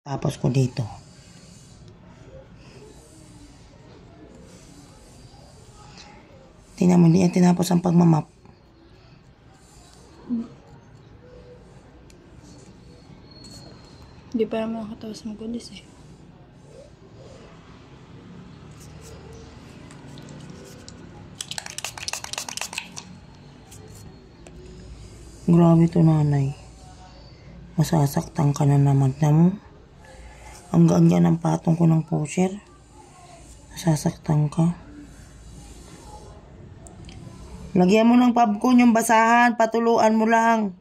Tapos ko dito. Tingnan mo, hindi yan tinapos ang pagmamap. Hindi pa naman nakatapos magulis eh. Grabe to, nanay. Masasaktan ka na naman na mo. Ang gaan ng patong ko ng pusher. Masasaktan ka. Lagyan mo ng popcorn yung basahan. Patuluan mo lang.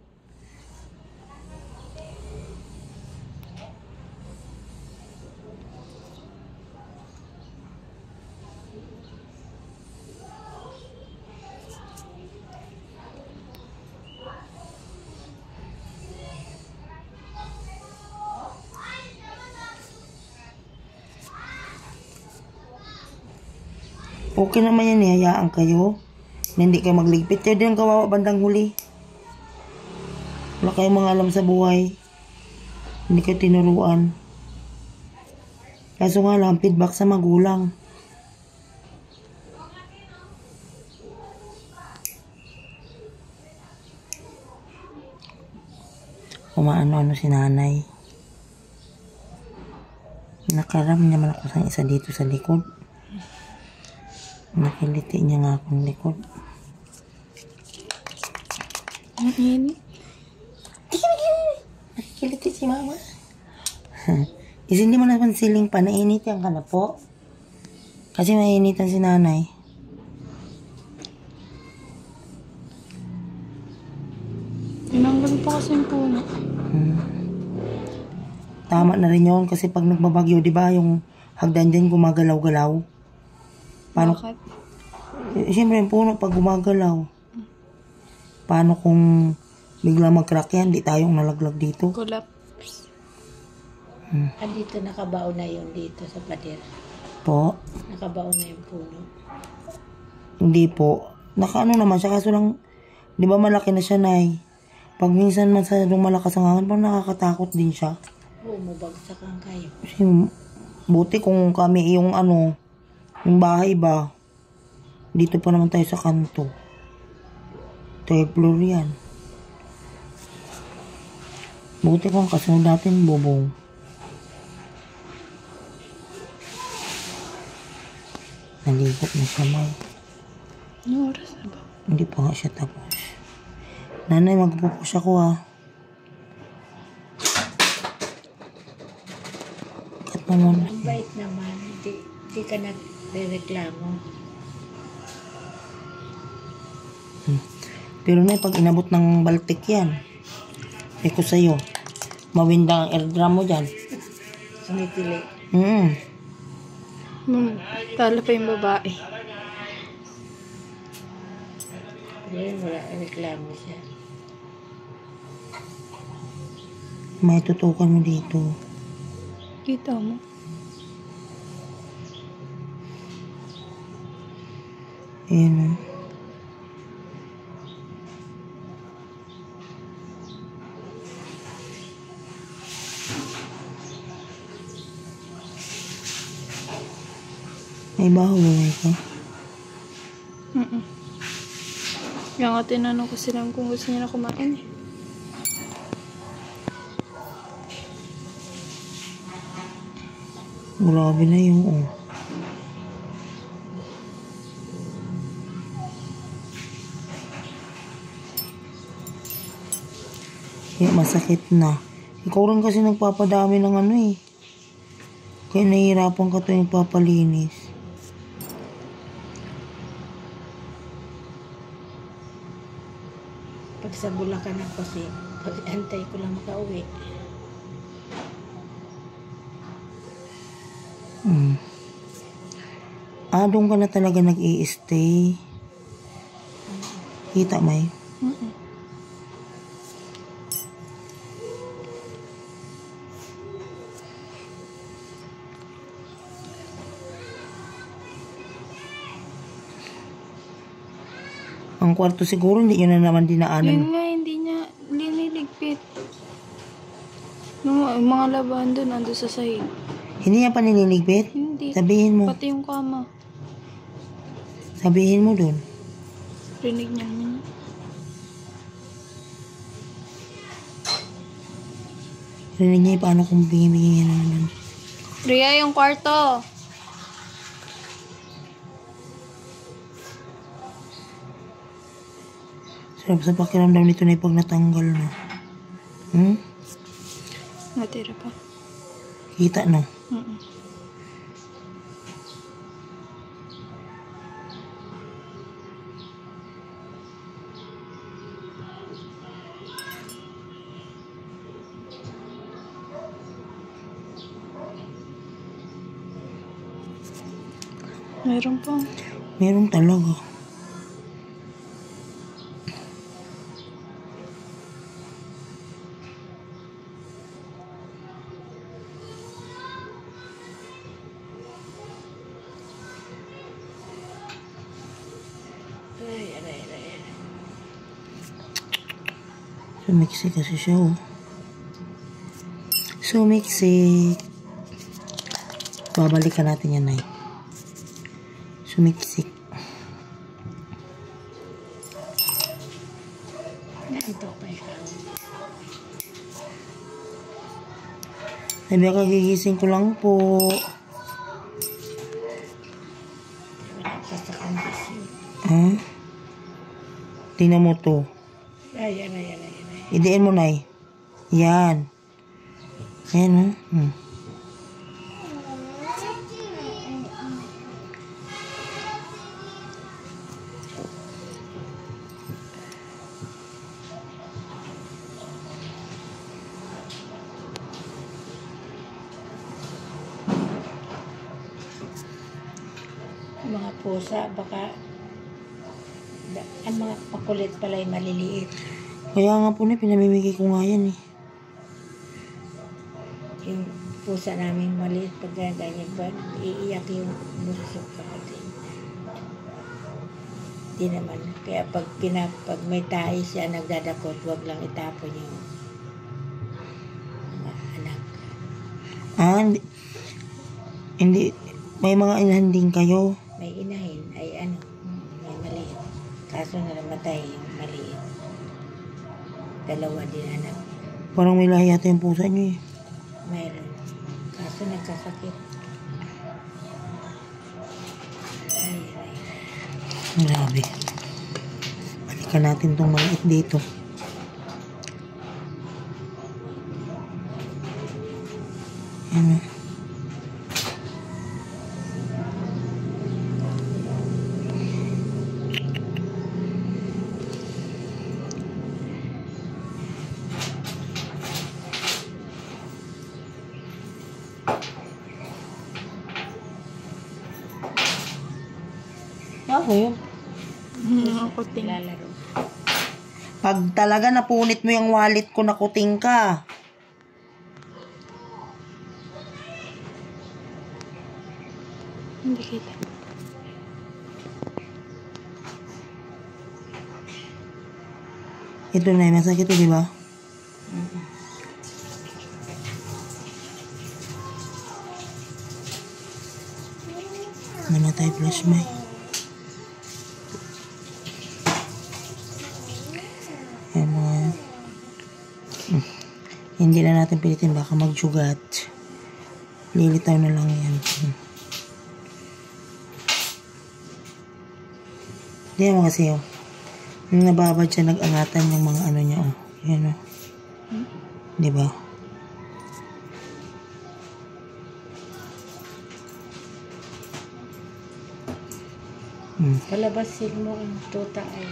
Okay naman yan, hayaan kayo. Na hindi kayo magligpit. Kayo din ang kawawa bandang huli. Wala kayong mga alam sa buhay. Hindi kayo tinuruan. Kaso nga lang, feedback sa magulang. Umaano-ano si nanay. Nakaram naman ako sa isa dito sa likod. Nakiliti niya nga akong likod. Ang init. Nakikiliti si mama. Hindi mo naman siling pa. Nainitan ka na po. Kasi mainitan si nanay. Tinanggal pa kasi yung puno. Tama na rin yun. Kasi pag nagbabagyo, di ba yung hagdan dyan gumagalaw-galaw? Paano? Bakit? Siyempre yung puno pag gumagalaw. Paano kung bigla mag-crack yan? Di tayong nalaglag dito. Collapse. Dito nakabaon na yung dito sa pader. Po? Nakabaon na yung puno. Hindi po. Nakaano naman siya. Kaso lang, di ba malaki na siya, nay? Pag minsan masyadong malakas ang hangin, parang nakakatakot din siya. Oo, mabagsak ang kayo. Kasi buti kung kami yung yung bahay ba, dito pa naman tayo sa kanto. Third floor yan. Buti kung kasunod natin bubong. Naligot na siya, may. Anong oras na ba? Hindi pa nga siya tapos. Nanay, magpupus ako ha. Kat mo muna. Ang bait naman. Hindi ka nagre-reklamo. Pero na, pag inabot ng baltik yan, ko sa'yo, mawinda ang airdrum mo dyan. Sumitili. Tala pa yung babae. Ngayon, wala reklamo siya. May tutukan mo dito. Kita mo. Ayan. May baho ba ito? Yung nga tinanong ko sila kung gusto niya na kumain eh. Grabe na yung masakit na. Ikaw rin kasi nagpapadami ng eh. Kaya nahihirapan ka tuwing papalinis. Pag sa Bulacan ako kasi, pag-antay ko lang makauwi. Doon ka na talaga nag-i-stay. Kita, May? Ang kwarto siguro, hindi yun na naman dinaanan. Yun nga, hindi niya liniligpit. Nung Yung mga labahan doon, ando sa sahig. Hindi yan panililigpit? Hindi. Sabihin mo. Pati yung kama. Sabihin mo dun. Rinig niya naman. Rinig niya paano kung bingi-bingi na naman. Rhea, yung kwarto. Sarap sa pakiramdam nito na pag natanggal na. Hmm? Natira pa. Kita no? Meron pa. Meron talaga. Sumiksi kasi siya oh. Sumiksi. Babalikan natin yan ay. Sumiksik. Ito pa ikaw. Sabi kagigising ko lang po. Wala pa sa kondisyon. Ha? Tingnan mo to. Ayan. Idiin mo na eh. Yan. Ayan oh. Mga pusa, baka ang mga pakulit pala ay maliliit. Kaya nga po na, pinamimigay ko nga yan eh. Yung pusa namin maliit pag ganyan ba, iiyak yung busok kapatid. Di naman. Kaya pag may tayo siya nagdadakot, wag lang itapon yung mga anak. Ah, hindi. May mga inahan din kayo. May inahin ay may maliit. Kaso na namatay yung maliit. Dalawa din anak. Parang may lahi yata yung pusa niyo eh. Mayroon. Kaso nagkasakit. Ay. Grabe. Balikan natin tong maliit dito. Ano? Ako yun. Ako ting. Lalaro. Pag talaga napunit mo yung wallet ko, nakuting ka. Hindi kita. Ito na, masakit ito, di ba? Namatay flash may. Ayan mga. Hindi na natin pilitin, baka magsugat. Lilitaw na lang yan. Hindi naman kasi oh. Yung nababad siya, nag-angatan yung mga ano niya oh. Yan oh. Diba? Palabasin mo ang tuta ay.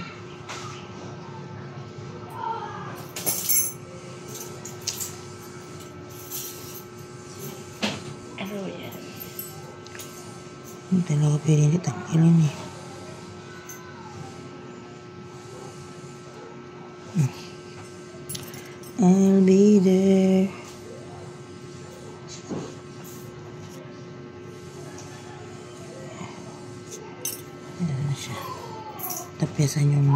Ano yan? Hindi talaga pwede hindi tanggalin eh. I'll be there. Ayan na siya. Tapesan yung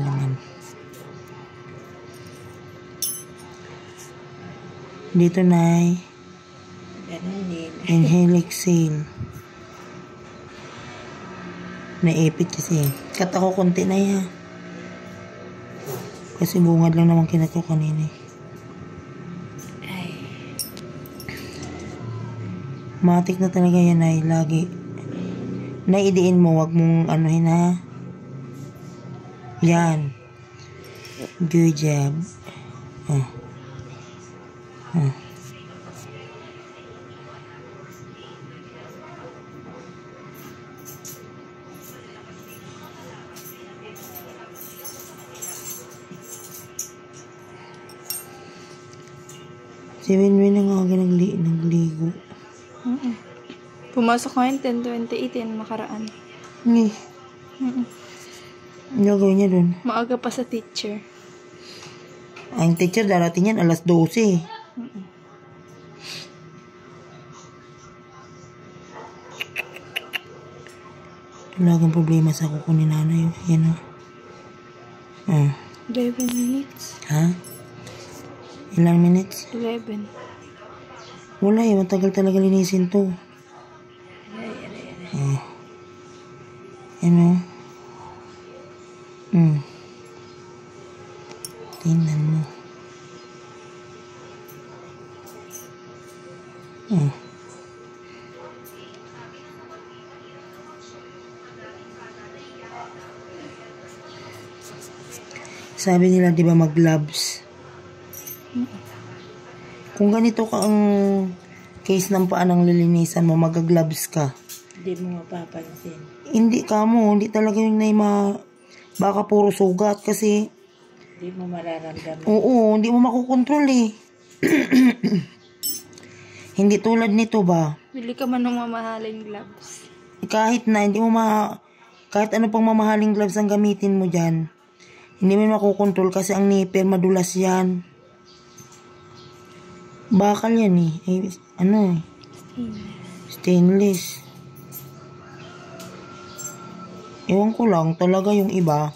laman. Dito, Nay. Ganun din. Inhale, exhale. Naipit kasi. Kat ako konti na yan. Kasi bungad lang naman kinat ko kanina. Ay, Matik na talaga yan, Nay. Lagi. Naidiin mo, wag mong anuhin, ha? Yan. Good job. Si Winwin na nga aga nagligo. Pumasok ngayon 10:28 nakaraan. Hindi. Ano gawin niya dun? Maaga pa sa teacher. Ang teacher darating yan alas 12. Talagang problema sa kuko ni nanay. Yan o. 11 minutes. Ha? Ilang minutes? 11. Wala eh. Matagal talaga linisin to. Yan o. Tingnan mo. Sabi nila, di ba, mag-gloves? Kung ganito ka ang case ng paa ng lilinisan mo, mag-gloves ka. hindi mo mapapansin. Hindi ka mo, hindi talaga yung baka puro sugat kasi Hindi mo mararamdaman. oo, hindi mo makukontrol eh. Hindi tulad nito ba? Bili ka man ng mamahaling gloves. Kahit na, hindi mo kahit ano pang mamahaling gloves ang gamitin mo dyan, hindi mo makukontrol kasi ang nipper madulas yan. Bakal yan eh. Ano eh? Stainless. Ewan ko lang talaga yung iba.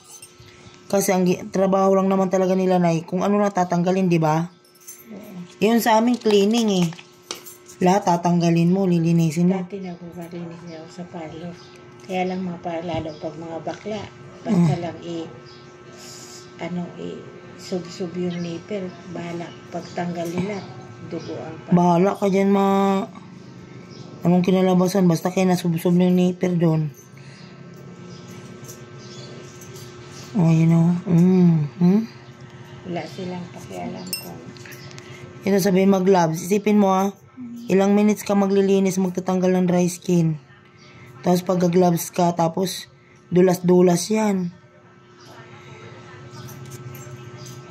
Kasi ang trabaho lang naman talaga nila na kung ano na tatanggalin, di ba? Yun sa amin cleaning eh. Lahat tatanggalin mo, lilinisin mo. Dati nagpapalinis niya ako sa parlor. Kaya lang lalo pag mga bakla. Basta lang sub-sub yung nipper. Bahala. Pagtanggal nila, dugo ang Bahala ka dyan anong kinalabasan. Basta kayo nasubsob ng nipper doon. Oh, you know. Wala silang pakialam kung Ito sabihin mag-gloves. Isipin mo ilang minutes ka maglilinis, magtatanggal ng dry skin. Tapos pag-gloves ka, tapos dulas-dulas yan.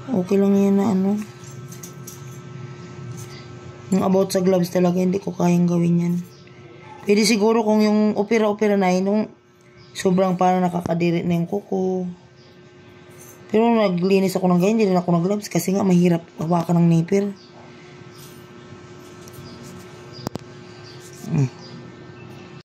Okay lang yan na Yung about sa gloves talaga, hindi ko kayang gawin yan. Pwede siguro kung yung opera-opera na nung sobrang parang nakakadiri na yung kuko. Pero naglinis ako ng ganyan, hindi rin ako nag-gloves kasi nga mahirap hawakan ng nipper.